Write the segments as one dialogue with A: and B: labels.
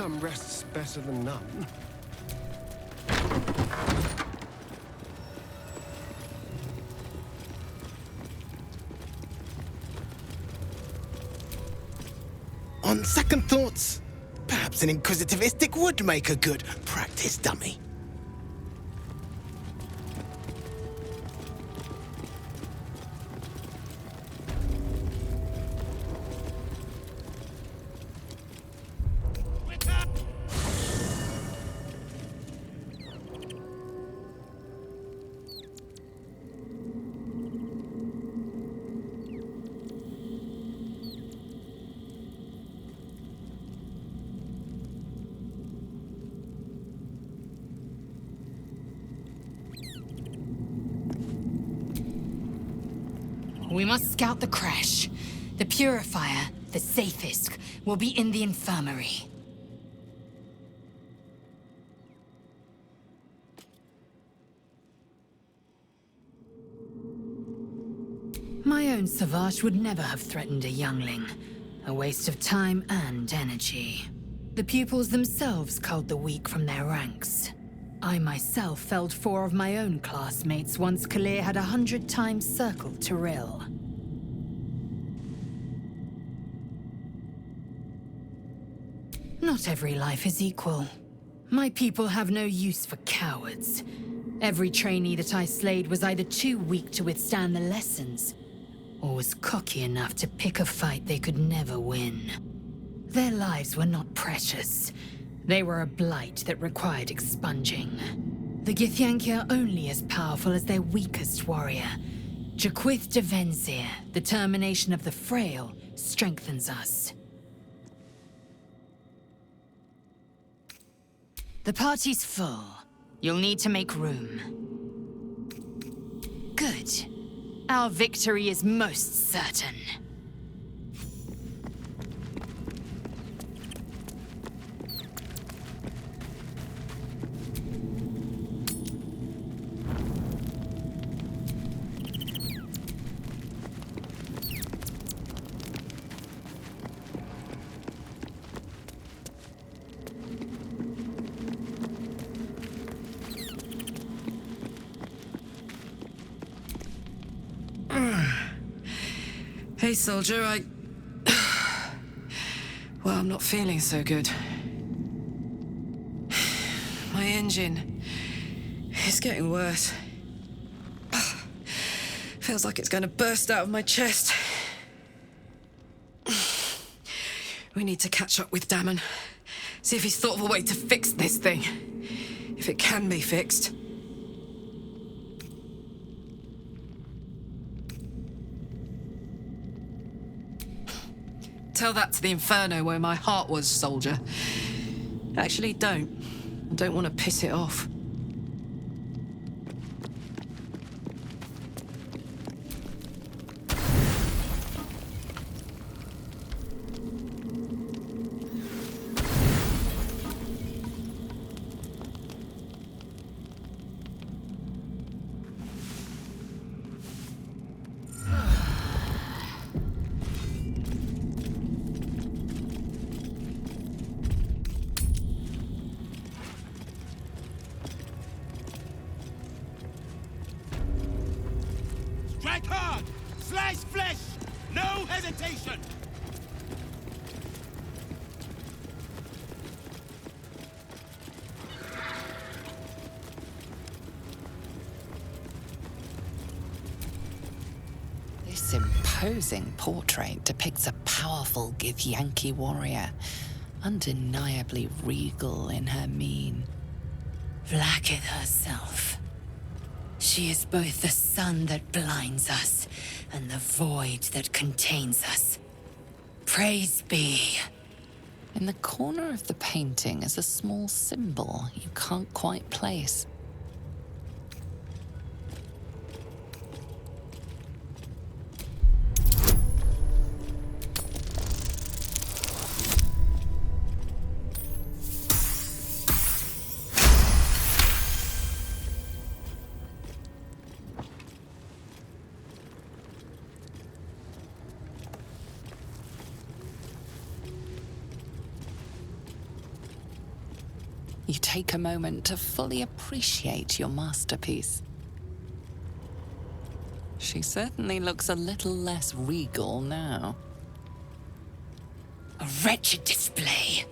A: Some rest's better than none.
B: On second thoughts, perhaps an inquisitivistic would make a good practice dummy.
C: We must scout the crash. The purifier, the safest, will be in the infirmary. My own Savage would never have threatened a youngling. A waste of time and energy. The pupils themselves culled the weak from their ranks. I myself felled 4 of my own classmates once Kalir had 100 times circled Tyrell. Not every life is equal. My people have no use for cowards. Every trainee that I slayed was either too weak to withstand the lessons, or was cocky enough to pick a fight they could never win. Their lives were not precious. They were a blight that required expunging. The Githyanki are only as powerful as their weakest warrior. Jaquith de Venzir, the termination of the frail, strengthens us. The party's full. You'll need to make room. Good. Our victory is most certain.
D: Hey, soldier, well, I'm not feeling so good. My engine is getting worse. Feels like it's going to burst out of my chest. We need to catch up with Damon. See if he's thought of a way to fix this thing. If it can be fixed. Tell that to the Inferno where my heart was, soldier. Actually, don't. I don't want to piss it off.
E: Strike hard! Slice flesh! No hesitation!
F: This imposing portrait depicts a powerful Githyanki warrior, undeniably regal in her mien.
C: Vlaakith herself. She is both the sun that blinds us and the void that contains us. Praise be.
F: In the corner of the painting is a small symbol you can't quite place. You take a moment to fully appreciate your masterpiece. She certainly looks a little less regal now.
C: A wretched display.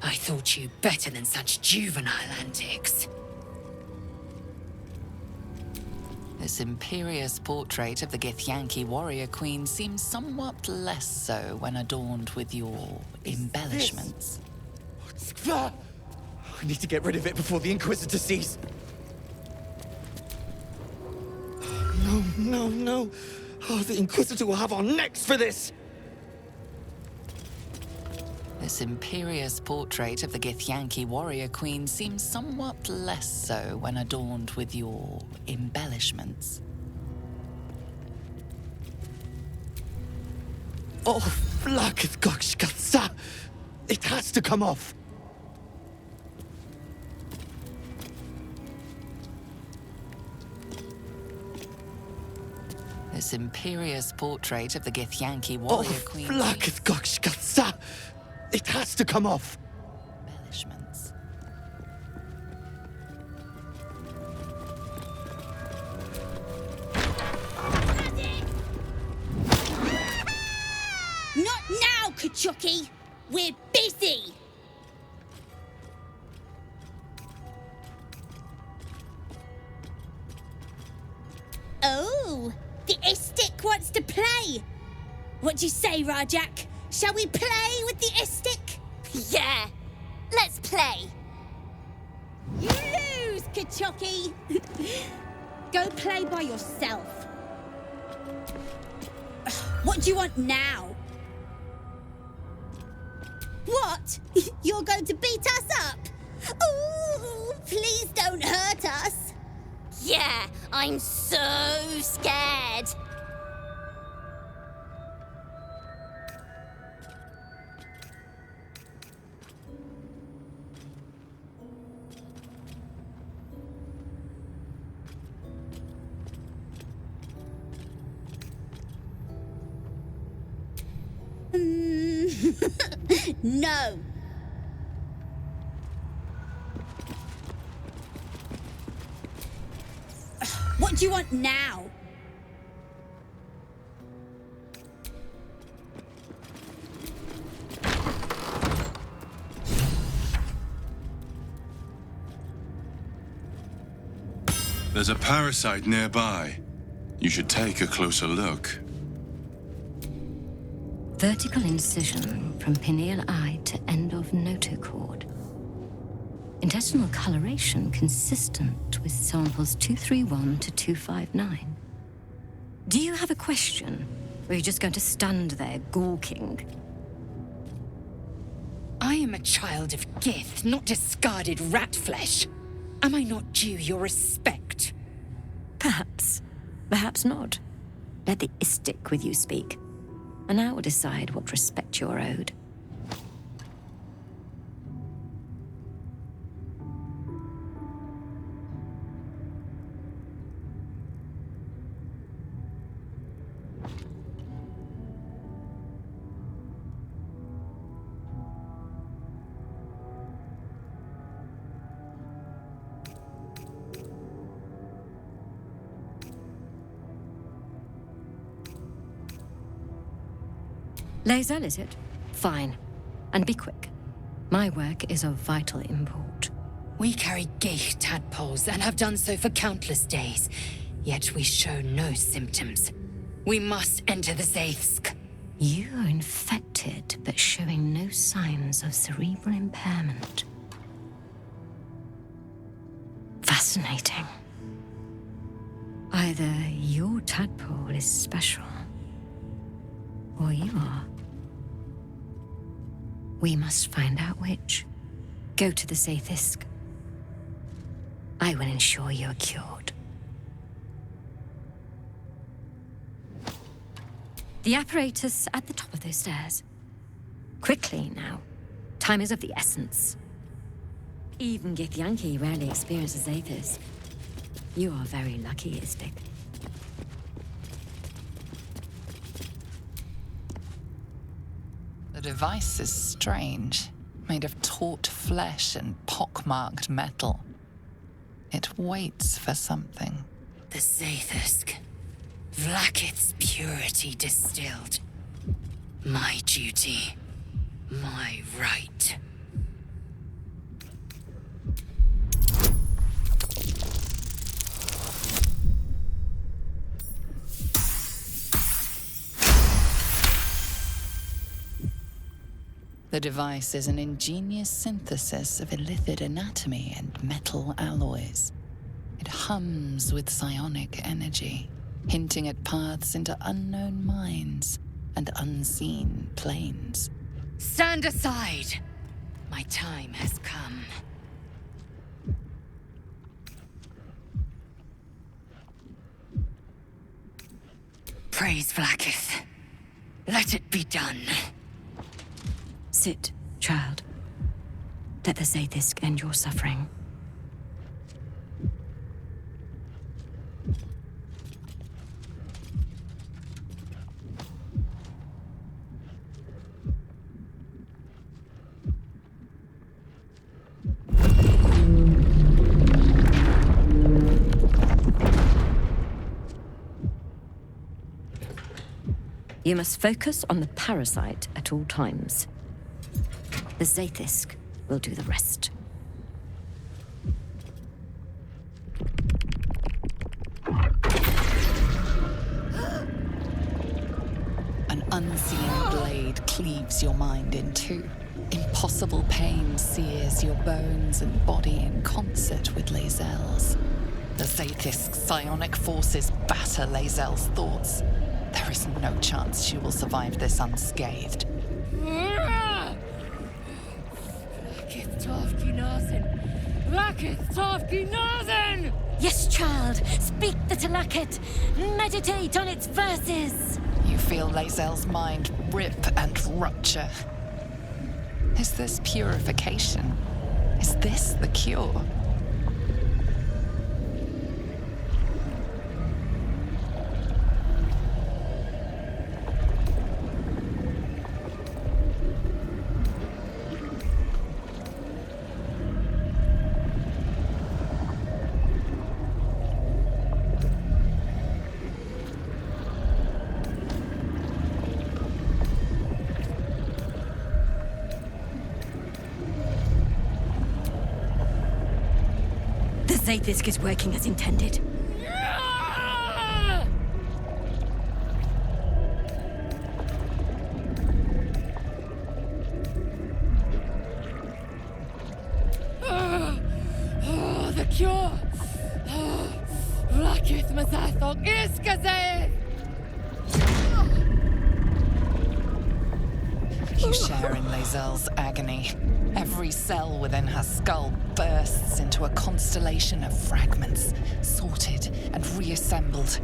C: I thought you better than such juvenile antics.
F: This imperious portrait of the Githyanki warrior queen seems somewhat less so when adorned with your embellishments.
B: I need to get rid of it before the Inquisitor sees. No, no, no. Oh, the Inquisitor will have our necks for this!
F: This imperious portrait of the Githyanki warrior queen seems somewhat less so when adorned with your embellishments.
B: Oh, Flakithgoshkatsa! It has to come off!
F: This imperious portrait of the Githyanki warrior
B: Oh,
F: queen
B: Flakithgoshkatsa! It has to come off!
F: embellishments.
G: Not now, Kachuki! We're busy! Oh, the Istik wants to play! What do you say, Rajak? Shall we play with the Istik? Yeah, let's play! You lose, Kachuki! Go play by yourself. What do you want now? What? You're going to beat us up? Ooh, please don't hurt us. Yeah, I'm so scared. No. What do you want now?
H: There's a parasite nearby. You should take a closer look.
I: Vertical incision from pineal eye to end of notochord. Intestinal coloration consistent with samples 231 to 259. Do you have a question? Or are you just going to stand there gawking?
C: I am a child of Gith, not discarded rat flesh. Am I not due your respect?
I: Perhaps. Perhaps not. Let the Istik with you speak, and I will decide what respect you're owed. Lae'zel, is it? Fine. And be quick. My work is of vital import.
C: We carry Geich tadpoles and have done so for countless days, yet we show no symptoms. We must enter the Zaithsk.
I: You are infected, but showing no signs of cerebral impairment. Fascinating. Either your tadpole is special, or you are. We must find out which. Go to the Zaithsk. I will ensure you are cured. The apparatus at the top of those stairs. Quickly now. Time is of the essence. Even Githyanki rarely experiences Zaithis. You are very lucky, Istik.
F: The device is strange. made of taut flesh and pockmarked metal. It waits for something.
C: The Zaithisk. Vlaakith's purity distilled. My duty. My right.
F: The device is an ingenious synthesis of illithid anatomy and metal alloys. It hums with psionic energy, hinting at paths into unknown minds and unseen planes.
C: Stand aside! My time has come. Praise Vlaakith. Let it be done.
I: Sit, child. Let the Zaithisk end your suffering. You must focus on the parasite at all times. The Zaithisk will do the rest.
F: An unseen blade cleaves your mind in two. Impossible pain sears your bones and body in concert with Lae'zel's. The Zaithisk's psionic forces batter Lae'zel's thoughts. There is no chance she will survive this unscathed.
I: Yes, child. Speak the Talakit. Meditate on its verses.
F: You feel Lae'zel's mind rip and rupture. Is this purification? Is this the cure?
I: The Zaithisk is working as intended.
C: The cure! Vlaakith Mazathok Iskazeth!
F: You share in Lae'zel's agony. Every cell within her skull bursts into a constellation of fragments, sorted and reassembled.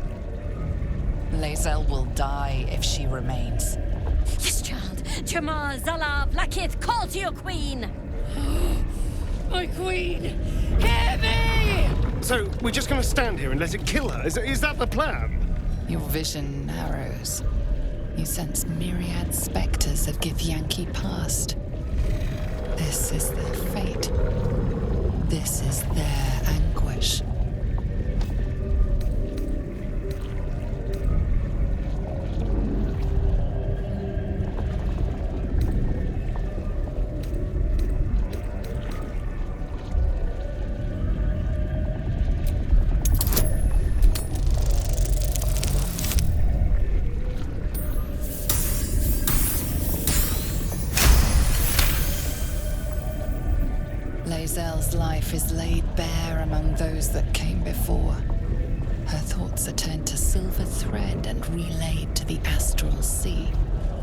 F: Lae'zel will die if she remains.
I: Yes, child. Jamar, Zala, Vlaakith, call to your queen!
C: My queen! Hear me!
A: So, we're just gonna stand here and let it kill her? Is that the plan?
F: Your vision narrows. You sense myriad specters of Githyanki past. This is their fate. This is their anguish. Lae'zel's life is laid bare among those that came before. Her thoughts are turned to silver thread and relayed to the astral sea.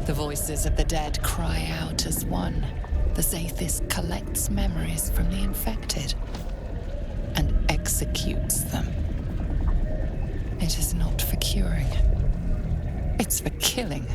F: The voices of the dead cry out as one. The Zaithisk collects memories from the infected and executes them. It is not for curing. It's for killing.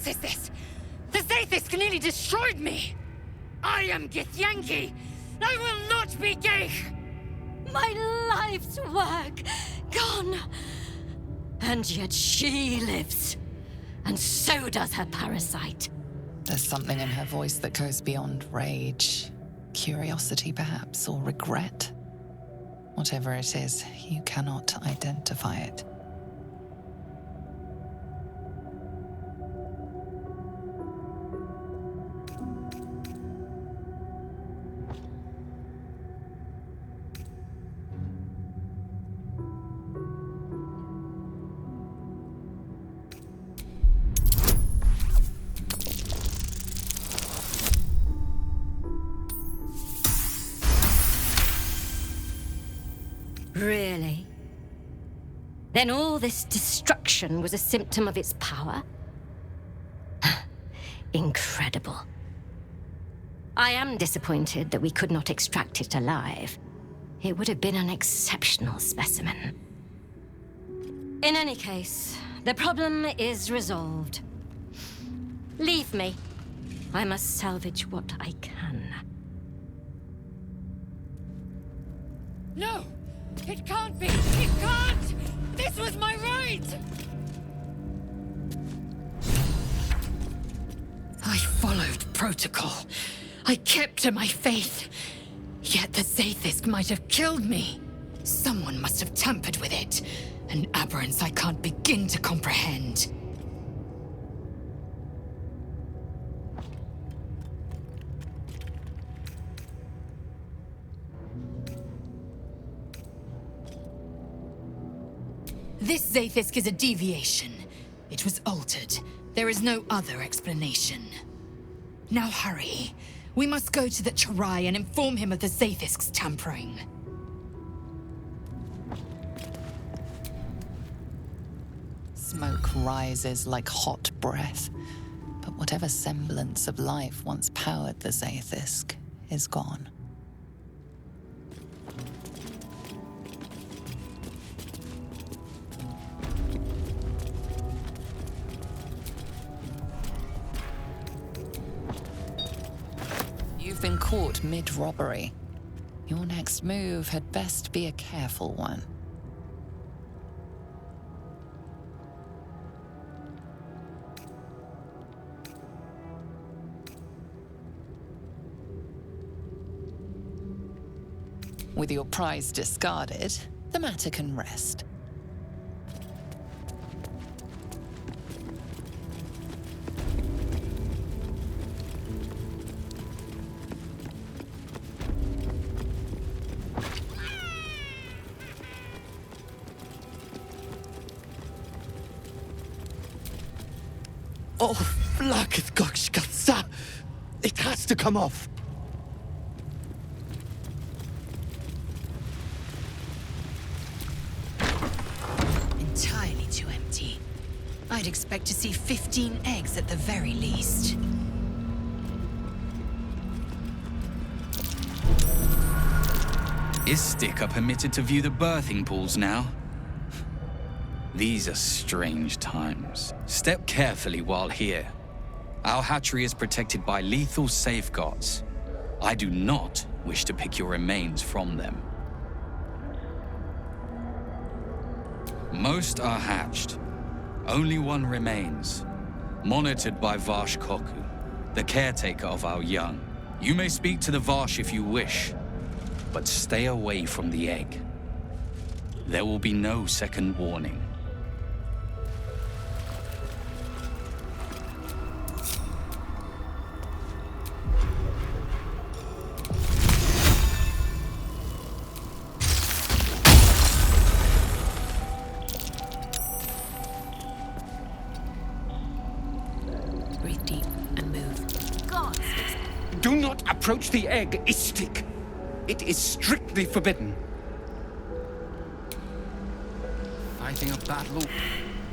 C: is this? The Zaithisk nearly destroyed me! I am Githyanki! I will not be gay!
I: My life's work gone. And yet she lives. And so does her parasite.
F: There's something in her voice that goes beyond rage. Curiosity, perhaps, or regret. Whatever it is, you cannot identify it.
I: Really? Then all this destruction was a symptom of its power? Incredible. I am disappointed that we could not extract it alive. It would have been an exceptional specimen. In any case, the problem is resolved. Leave me. I must salvage what I can.
C: No! It can't be! It can't! This was my right! I followed protocol. I kept to my faith. Yet the Zaithisk might have killed me. Someone must have tampered with it. An aberrance I can't begin to comprehend. This Zaithisk is a deviation. It was altered. There is no other explanation. Now hurry. We must go to the Charai and inform him of the Zaithisk's tampering.
F: Smoke rises like hot breath, but whatever semblance of life once powered the Zaithisk is gone. You've been caught mid-robbery. Your next move had best be a careful one. With your prize discarded, the matter can rest.
B: Oh, Flakithgoxgatsa! It has to come off!
C: Entirely too empty. I'd expect to see 15 eggs at the very least.
J: Istik are permitted to view the birthing pools now. These are strange times. Step carefully while here. Our hatchery is protected by lethal safeguards. I do not wish to pick your remains from them. Most are hatched. Only one remains, monitored by Varsh Koku, the caretaker of our young. You may speak to the Varsh if you wish, but stay away from the egg. There will be no second warning.
C: Breathe deep and move. God!
E: Do not approach the egg, Istik. It is strictly forbidden. Fighting a battle.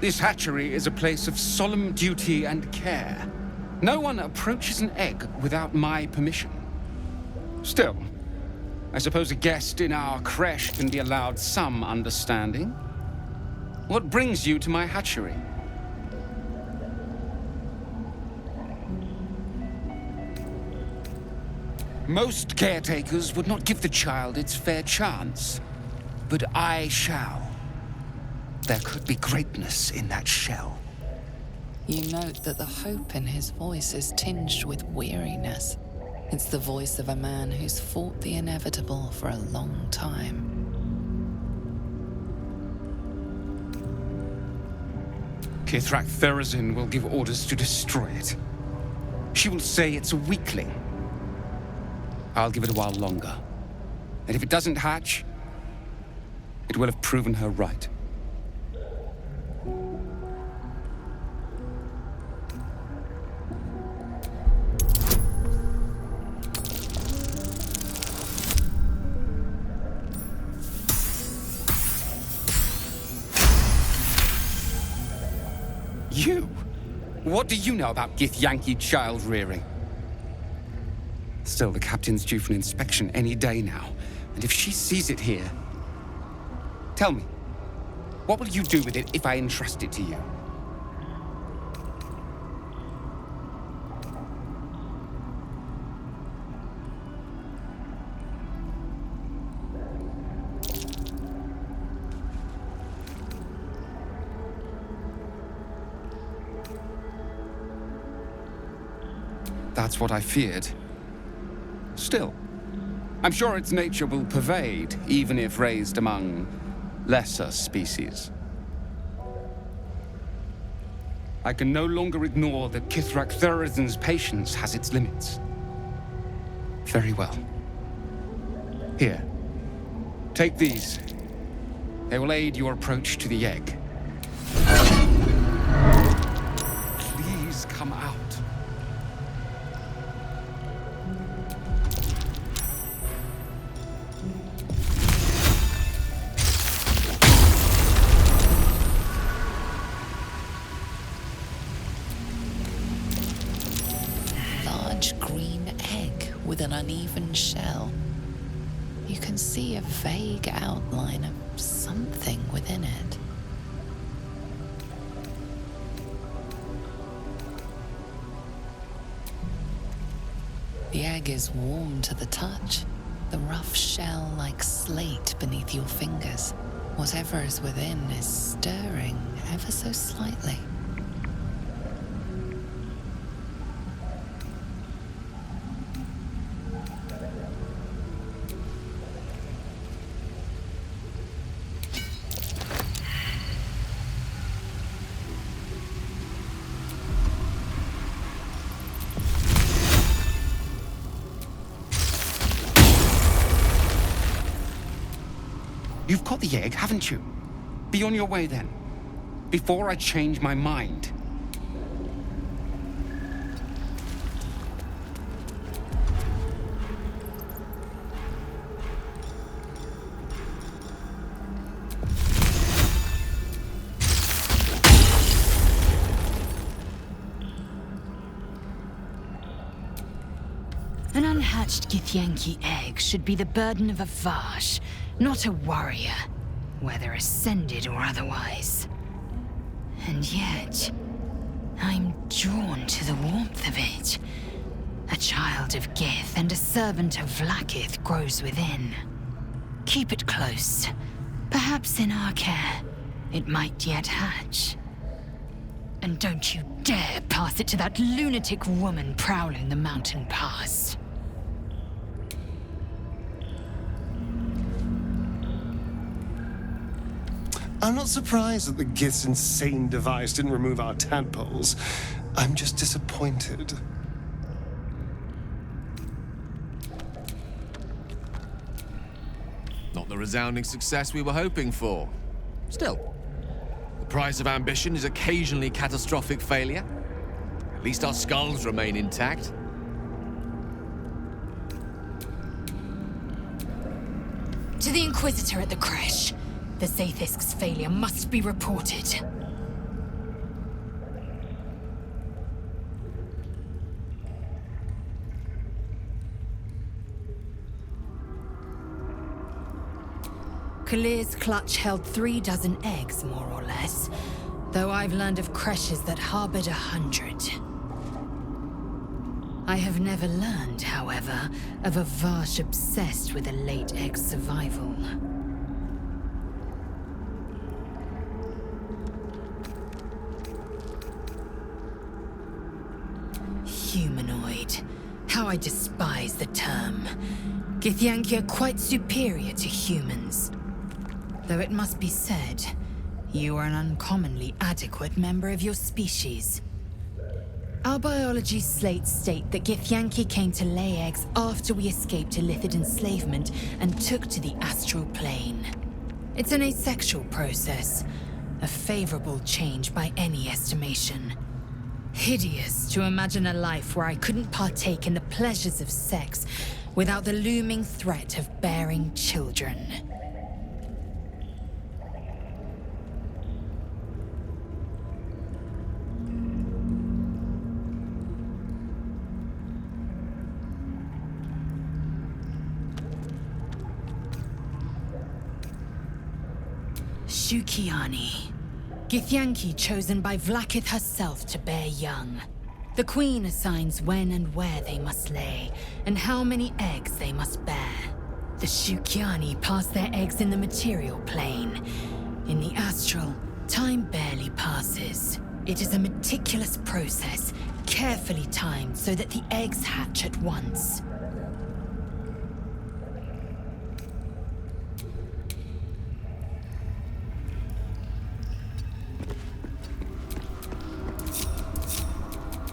E: This hatchery is a place of solemn duty and care. No one approaches an egg without my permission. Still, I suppose a guest in our creche can be allowed some understanding. What brings you to my hatchery? Most caretakers would not give the child its fair chance, but I shall. There could be greatness in that shell.
F: You note that the hope in his voice is tinged with weariness. It's the voice of a man who's fought the inevitable for a long time.
E: Kithrak Therazin will give orders to destroy it. She will say it's a weakling. I'll give it a while longer. And if it doesn't hatch, it will have proven her right. You? What do you know about Githyanki child rearing? Still, the captain's due for an inspection any day now. And if she sees it here... Tell me, what will you do with it if I entrust it to you? That's what I feared. Still, I'm sure its nature will pervade, even if raised among lesser species. I can no longer ignore that Kithrak Therazin's patience has its limits. Very well. Here, take these. They will aid your approach to the egg. Please come out.
F: With an uneven shell. You can see a vague outline of something within it. The egg is warm to the touch, the rough shell like slate beneath your fingers. Whatever is within is stirring ever so slightly.
E: You've caught the egg, haven't you? Be on your way then, before I change my mind.
C: An unhatched Githyanki egg should be the burden of a Vash, not a warrior, whether ascended or otherwise. And yet, I'm drawn to the warmth of it. A child of Gith and a servant of Vlaakith grows within. Keep it close. Perhaps in our care, it might yet hatch. And don't you dare pass it to that lunatic woman prowling the mountain pass.
A: I'm not surprised that the Gith's insane device didn't remove our tadpoles. I'm just disappointed.
K: Not the resounding success we were hoping for. Still, the price of ambition is occasionally catastrophic failure. At least our skulls remain intact.
C: To the Inquisitor at the creche. The Zaithisk's failure must be reported. Kalir's clutch held 36 eggs, more or less, though I've learned of creches that harbored 100. I have never learned, however, of a Varsh obsessed with a late egg's survival. Humanoid. How I despise the term. Githyanki are quite superior to humans. Though it must be said, you are an uncommonly adequate member of your species. Our biology slates state that Githyanki came to lay eggs after we escaped Illithid enslavement and took to the astral plane. It's an asexual process, a favorable change by any estimation. Hideous to imagine a life where I couldn't partake in the pleasures of sex without the looming threat of bearing children. Shukiani. Githyanki chosen by Vlaakith herself to bear young. The Queen assigns when and where they must lay, and how many eggs they must bear. The Shukiani pass their eggs in the material plane. In the astral, time barely passes. It is a meticulous process, carefully timed so that the eggs hatch at once.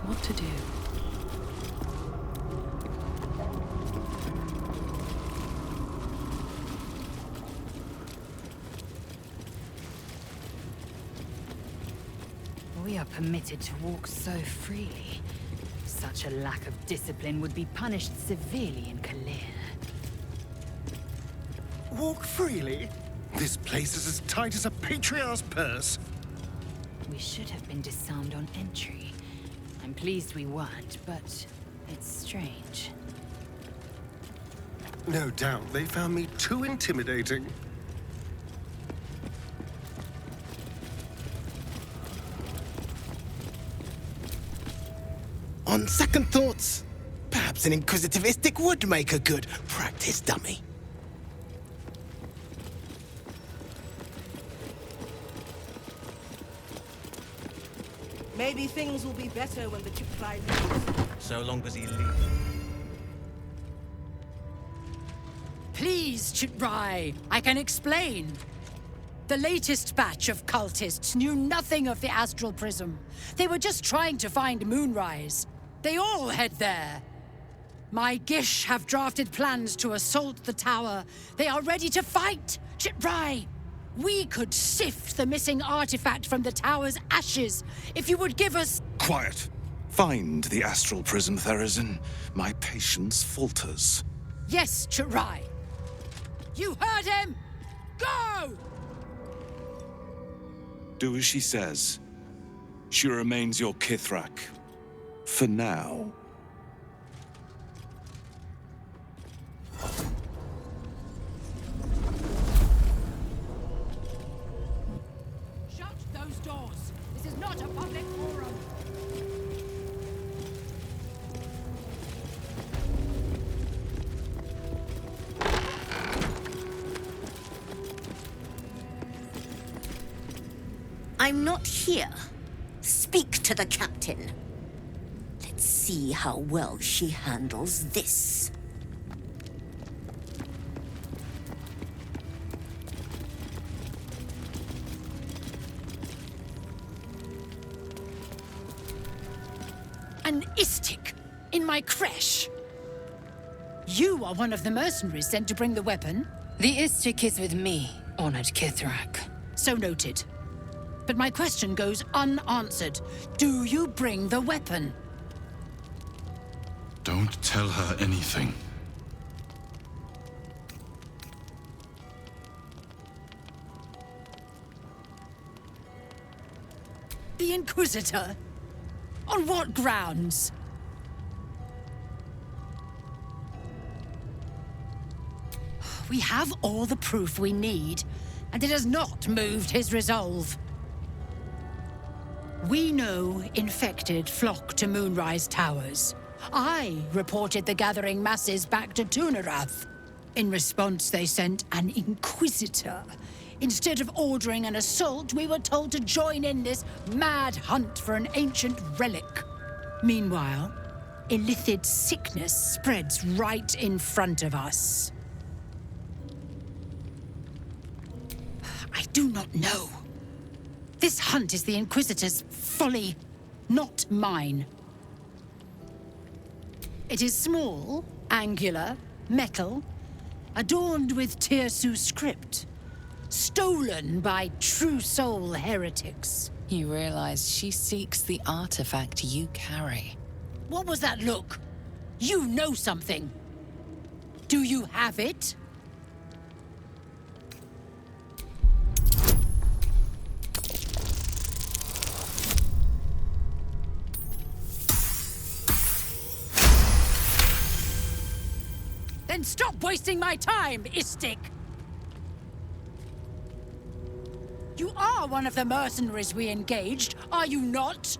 F: What to do?
C: We are permitted to walk so freely. Such a lack of discipline would be punished severely in Kalir.
A: Walk freely? This place is as tight as a patriarch's purse.
C: We should have been disarmed on entry. I'm pleased we weren't, but it's strange.
A: No doubt they found me too intimidating.
B: On second thoughts, perhaps an inquisitive istic would make a good practice dummy.
L: Maybe things will be better when the Chipfly leaves.
M: So long as he leaves.
N: Please, Chitrai, I can explain. The latest batch of cultists knew nothing of the astral prism. They were just trying to find Moonrise. They all head there. My Gish have drafted plans to assault the tower. They are ready to fight, Chitrai. We could sift the missing artifact from the tower's ashes if you would give us...
O: Quiet. Find the astral prism, Therazin. My patience falters.
N: Yes, Chitrai. You heard him! Go!
O: Do as she says. She remains your Kithrak. For now.
N: Shut those doors. This is not a public forum.
G: I'm not here. Speak to the captain. Let's see how well she handles this.
N: An istik in my creche. You are one of the mercenaries sent to bring the weapon.
C: The istik is with me, honored Kithrak.
N: So noted. But my question goes unanswered. Do you bring the weapon?
H: Don't tell her anything.
N: The Inquisitor? On what grounds? We have all the proof we need, and it has not moved his resolve. We know infected flock to Moonrise Towers. I reported the gathering masses back to Tunarath. In response, they sent an Inquisitor. Instead of ordering an assault, we were told to join in this mad hunt for an ancient relic. Meanwhile, Illithid sickness spreads right in front of us. I do not know. This hunt is the Inquisitor's folly, not mine. It is small, angular, metal, adorned with Tirsu script, stolen by true soul heretics.
F: You realize she seeks the artifact you carry.
N: What was that look? You know something. Do you have it? Then stop wasting my time, Istik! You are one of the mercenaries we engaged, are you not?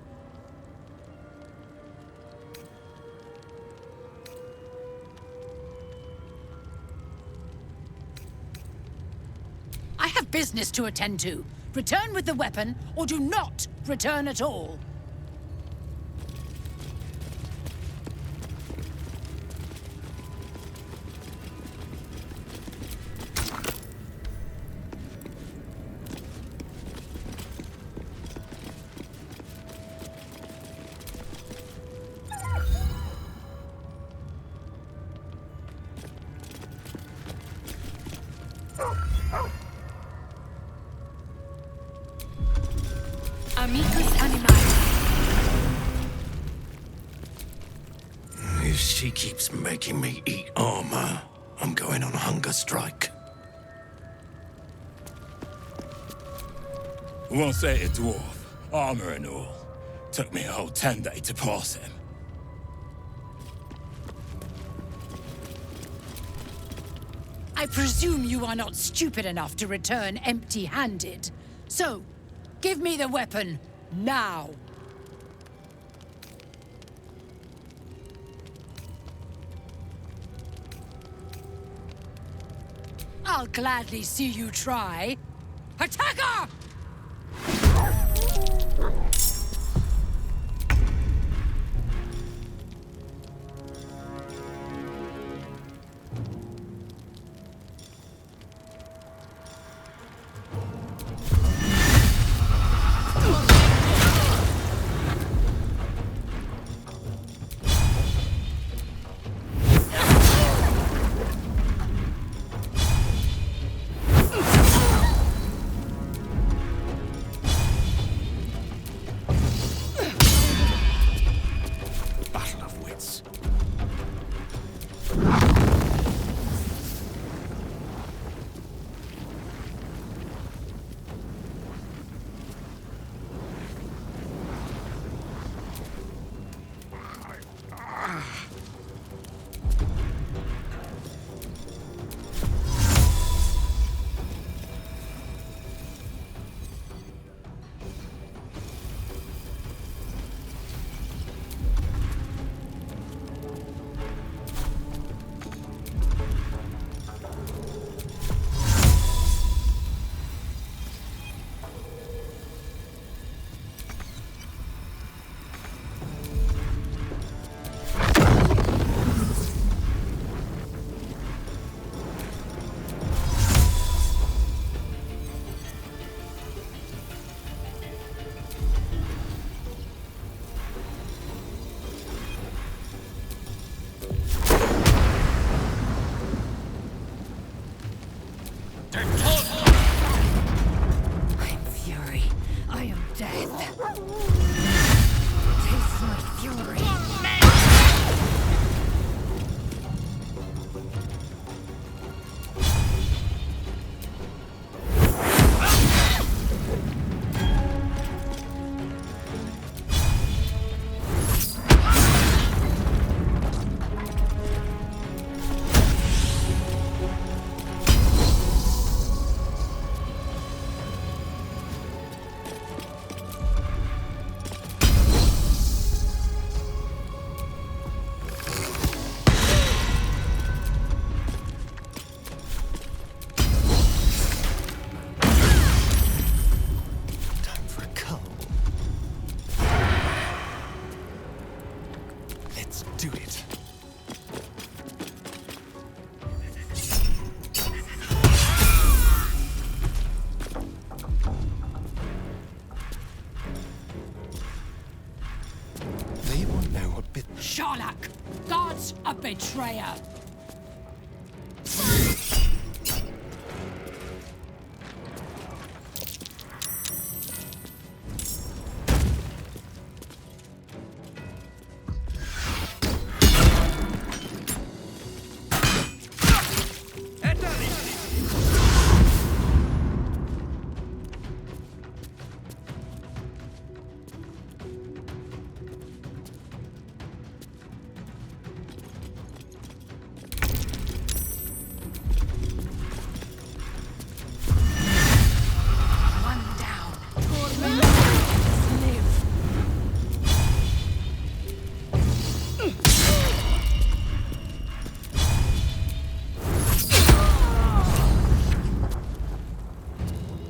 N: I have business to attend to. Return with the weapon, or do not return at all.
M: Amicus animae.
P: If she keeps making me eat armor, I'm going on a hunger strike.
Q: Won't say it, dwarf. Armor and all. Took me a whole 10 days to pass him.
N: I presume you are not stupid enough to return empty-handed. So, give me the weapon, now! I'll gladly see you try. Attacker! betrayer!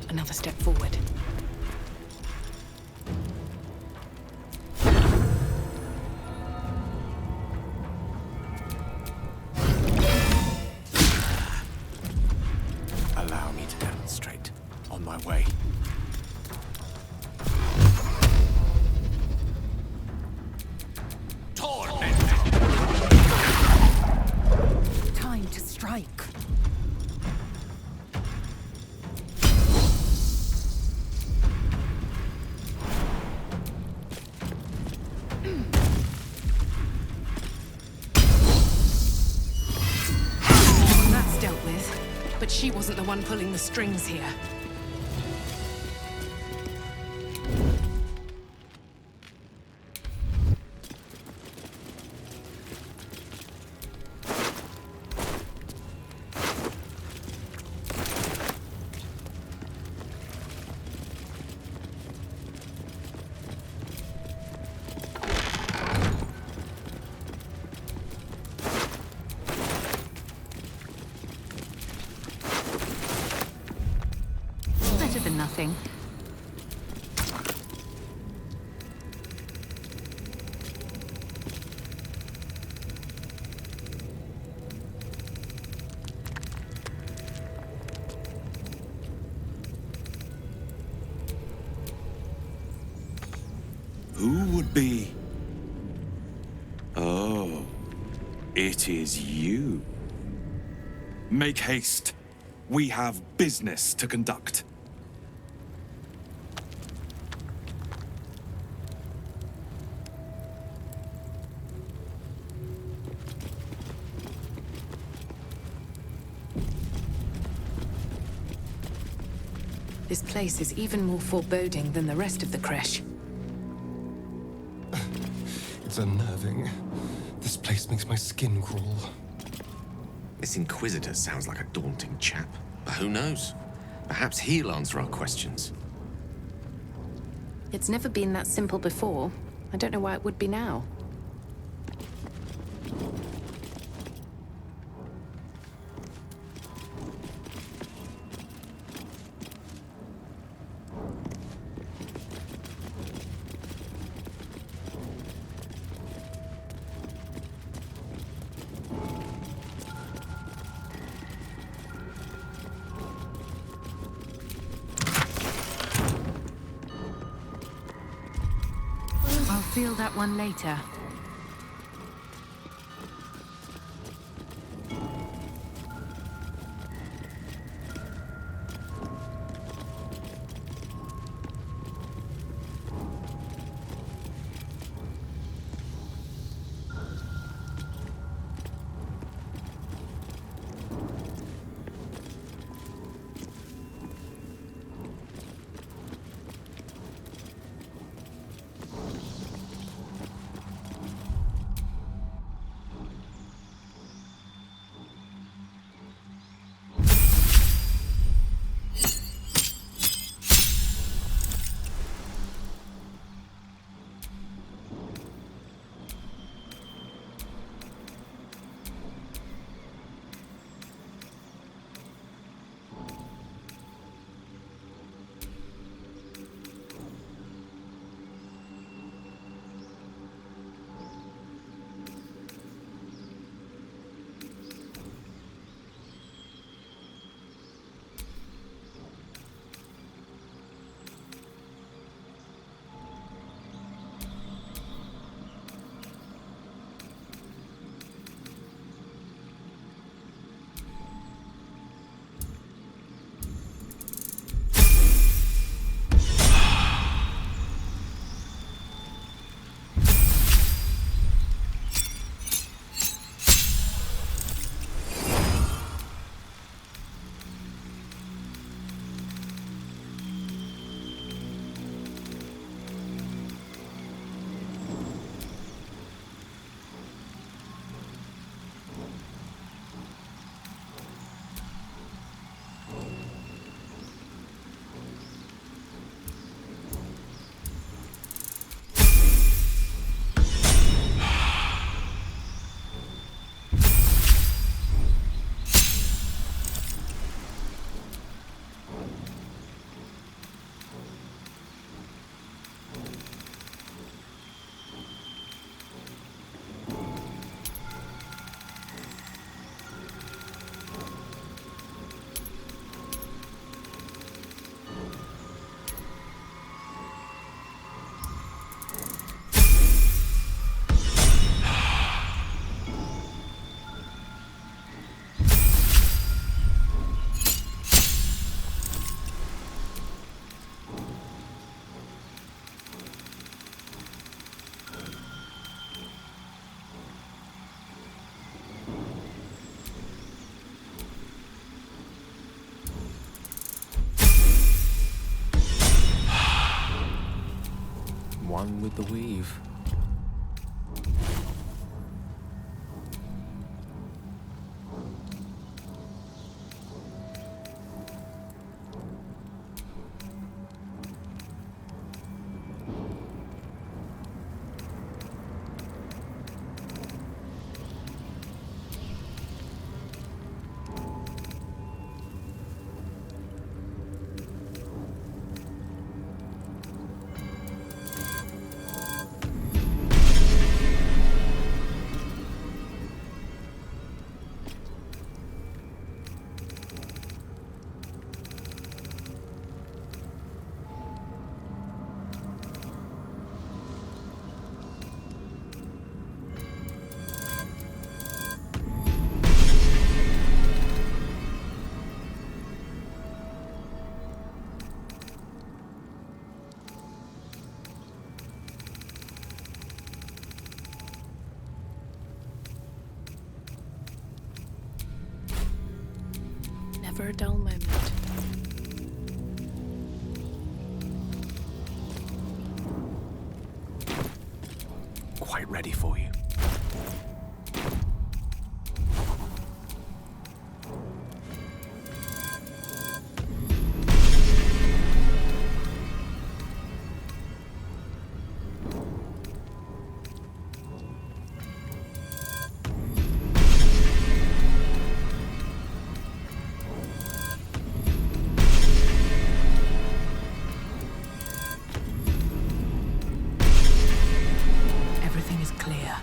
D: Another step forward.
K: Allow me to demonstrate. On my way.
N: Time to strike.
D: That's dealt with. But she wasn't the one pulling the strings here.
I: Better than nothing.
O: Who would be? Oh, it is you. Make haste. We have business to conduct.
D: This place is even more foreboding than the rest of the creche.
A: It's unnerving. This place makes my skin crawl.
B: This Inquisitor sounds like a daunting chap. But who knows? Perhaps he'll answer our questions.
D: It's never been that simple before. I don't know why it would be now.
I: I'll feel that one later.
R: with the weave.
M: Never a dull moment.
R: Quite ready for you.
M: Everything is clear.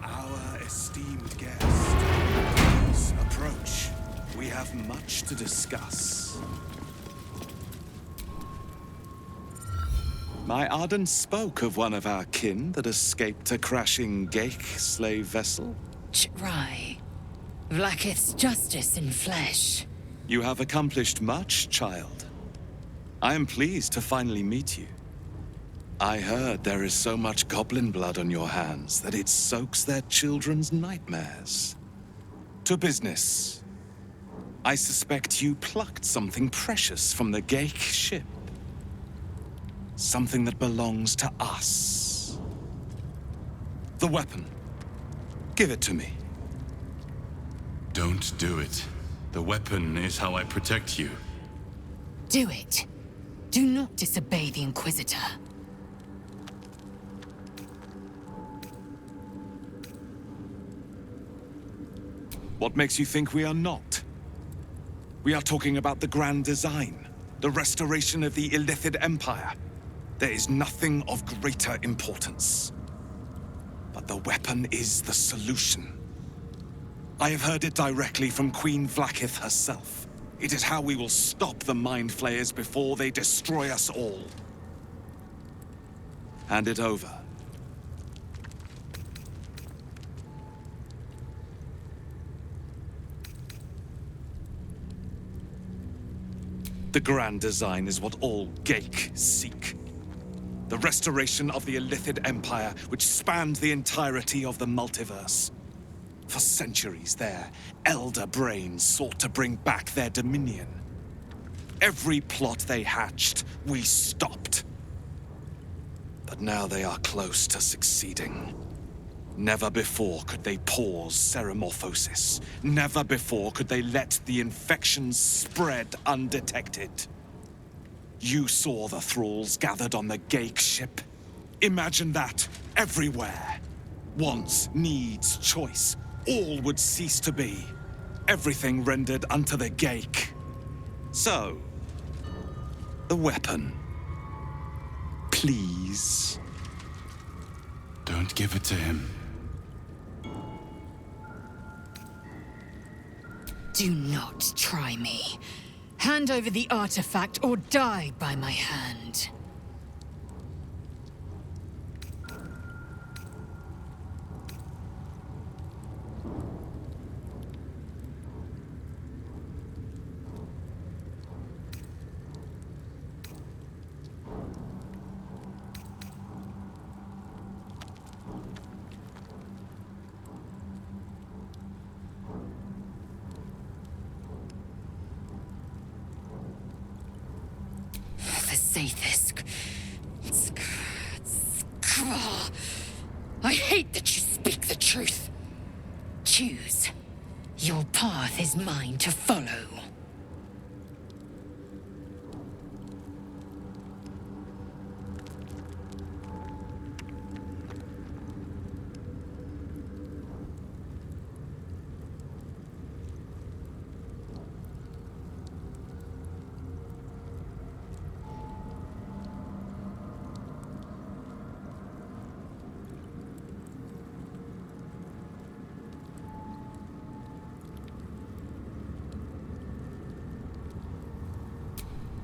O: Our esteemed guest. Please approach. We have much to discuss. My Arden spoke of one of our kin that escaped a crashing Geik slave vessel.
C: Try. Vlaakith's justice in flesh.
O: You have accomplished much, child. I am pleased to finally meet you. I heard there is so much goblin blood on your hands that it soaks their children's nightmares. To business. I suspect you plucked something precious from the Geik ship. Something that belongs to us. The weapon. Give it to me.
H: Don't do it. The weapon is how I protect you.
C: Do it. Do not disobey the Inquisitor.
O: What makes you think we are not? We are talking about the grand design, the restoration of the Illithid Empire. There is nothing of greater importance. But the weapon is the solution. I have heard it directly from Queen Vlaakith herself. It is how we will stop the Mind Flayers before they destroy us all. Hand it over. The grand design is what all Geik seek. The restoration of the Illithid Empire, which spanned the entirety of the multiverse. For centuries, their elder brains sought to bring back their dominion. Every plot they hatched, we stopped. But now they are close to succeeding. Never before could they pause Ceramorphosis. Never before could they let the infections spread undetected. You saw the thralls gathered on the Geik ship. Imagine that, everywhere. Wants, needs, choice, all would cease to be. Everything rendered unto the Geik. So, the weapon. Please.
H: Don't give it to him.
C: Do not try me. Hand over the artifact or die by my hand. Sathisk. I hate that you speak the truth. Choose. Your path is mine to follow.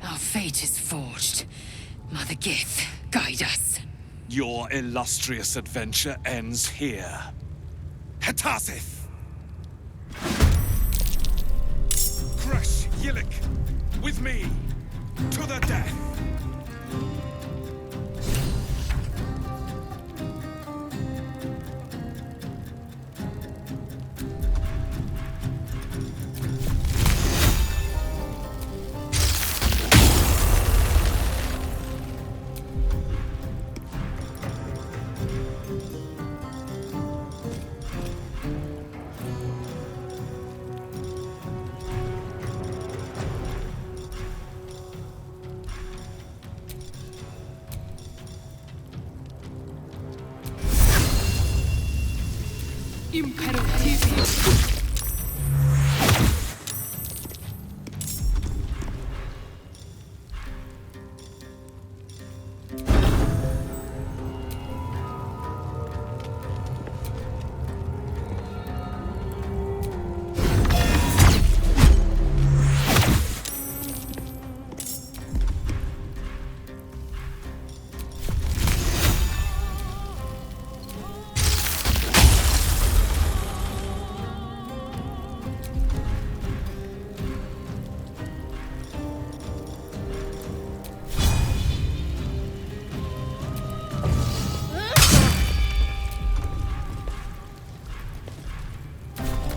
C: Our fate is forged. Mother Gith, guide us.
O: Your illustrious adventure ends here. Hetasith! Crush Yillik! With me! To the death!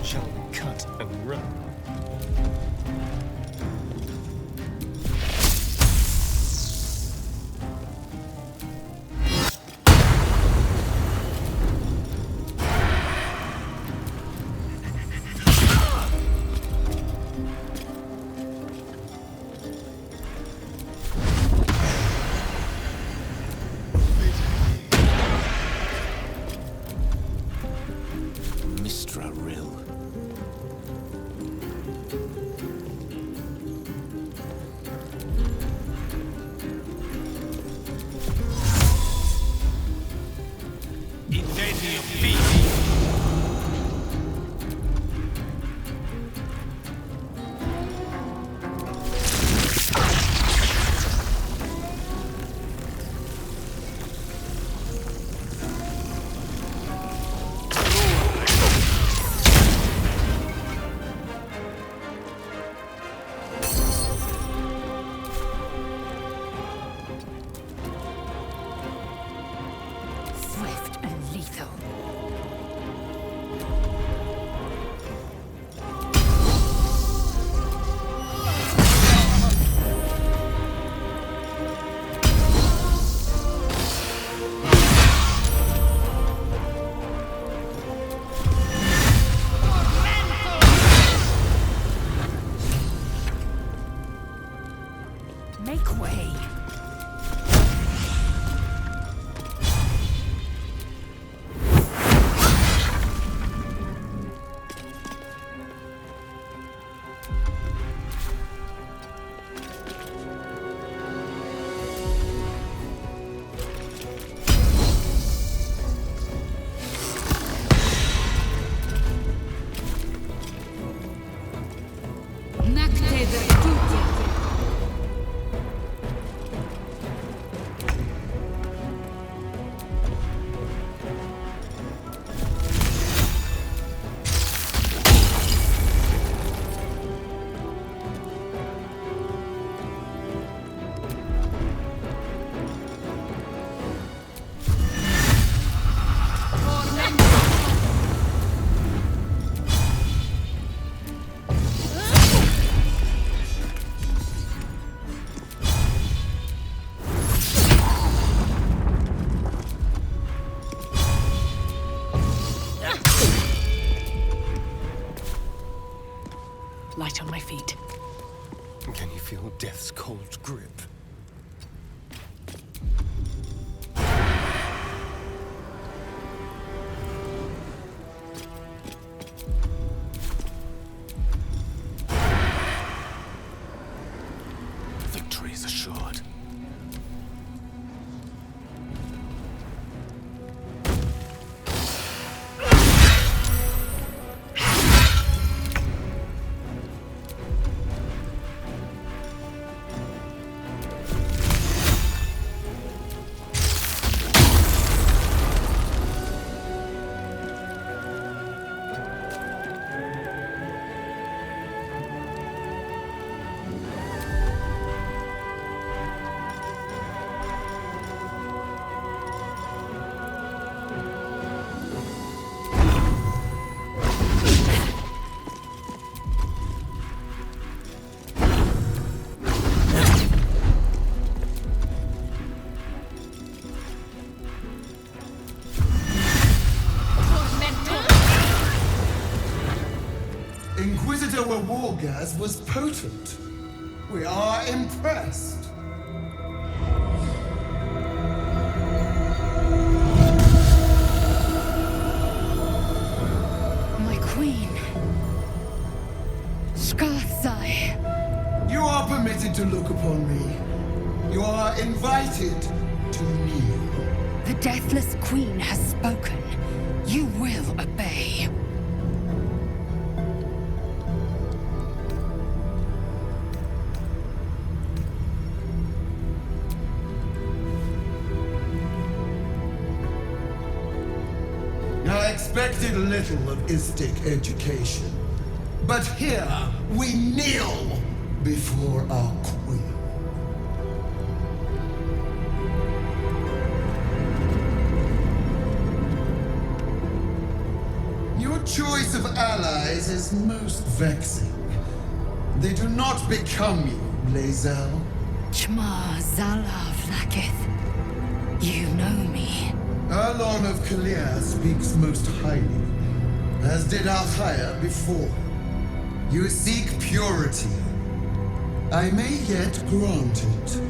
A: Shall we cut and run?
R: Mistra Rill.
Q: Incendio Beast!
C: Swift and lethal. Make way. Nakte de tutti.
A: feel death's cold grip.
P: Victory is assured.
S: Inquisitor Wargas was potent. We are impressed.
C: My queen. Skathzai.
S: You are permitted to look upon me. You are invited to kneel.
C: The Deathless Queen has spoken. You will obey.
S: I expected little of Istic education, but here we kneel before our queen. Your choice of allies is most vexing. They do not become you, Lae'zel.
C: Chma Zalav Lakith. You know me.
S: Erlon of Kalir speaks most highly, as did Alchaya before. You seek purity. I may yet grant it.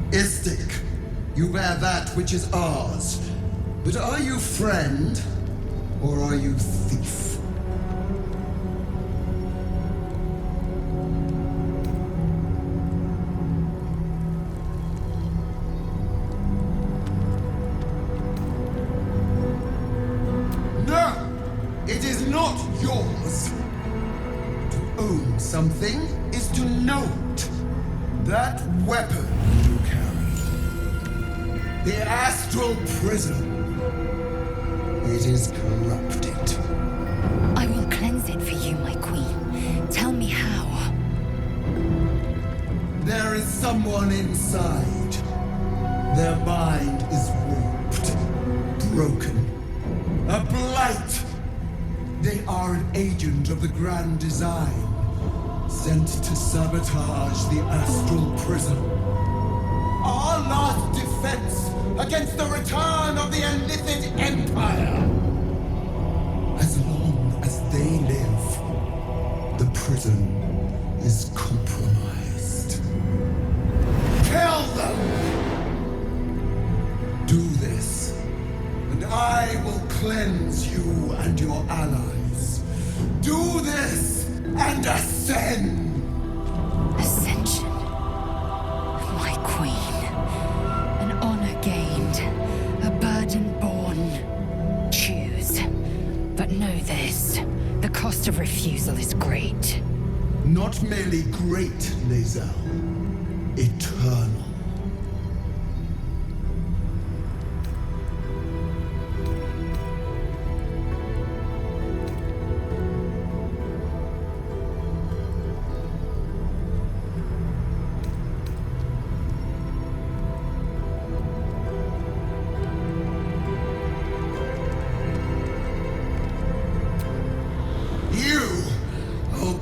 S: Istic, you bear that which is ours. But are you friend, or are you thief? It is not yours. To own something is to know it. That weapon you carry. The astral prism. It is corrupted.
C: I will cleanse it for you, my queen. Tell me how.
S: There is someone inside. Their mind is warped, broken. A blight. They are an agent of the Grand Design, sent to sabotage the Astral Prism. Our last defense against the return of the Illithid Empire. As long as they live, the prison is compromised. Kill them! Do this, and I will cleanse you and your allies. Do this and ascend!
C: Ascension. My queen. An honor gained. A burden borne. Choose. But know this. The cost of refusal is great.
S: Not merely great, Lae'zel. Eternal.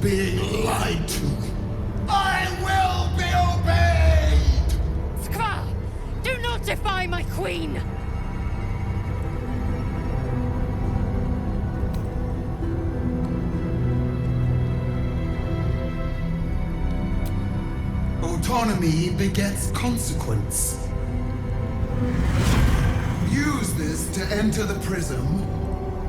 S: Being lied to. I will be obeyed!
C: Skva! Do not defy my queen!
S: Autonomy begets consequence. Use this to enter the prism,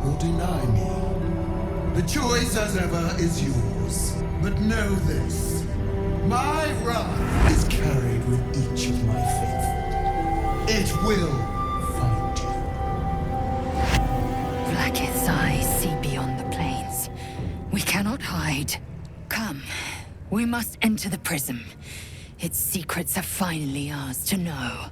S: or deny me. The choice, as ever, is yours. But know this. My wrath is carried with each of my faithful. It will find you.
C: Blacketh's eyes see beyond the plains. We cannot hide. Come, we must enter the prism. Its secrets are finally ours to know.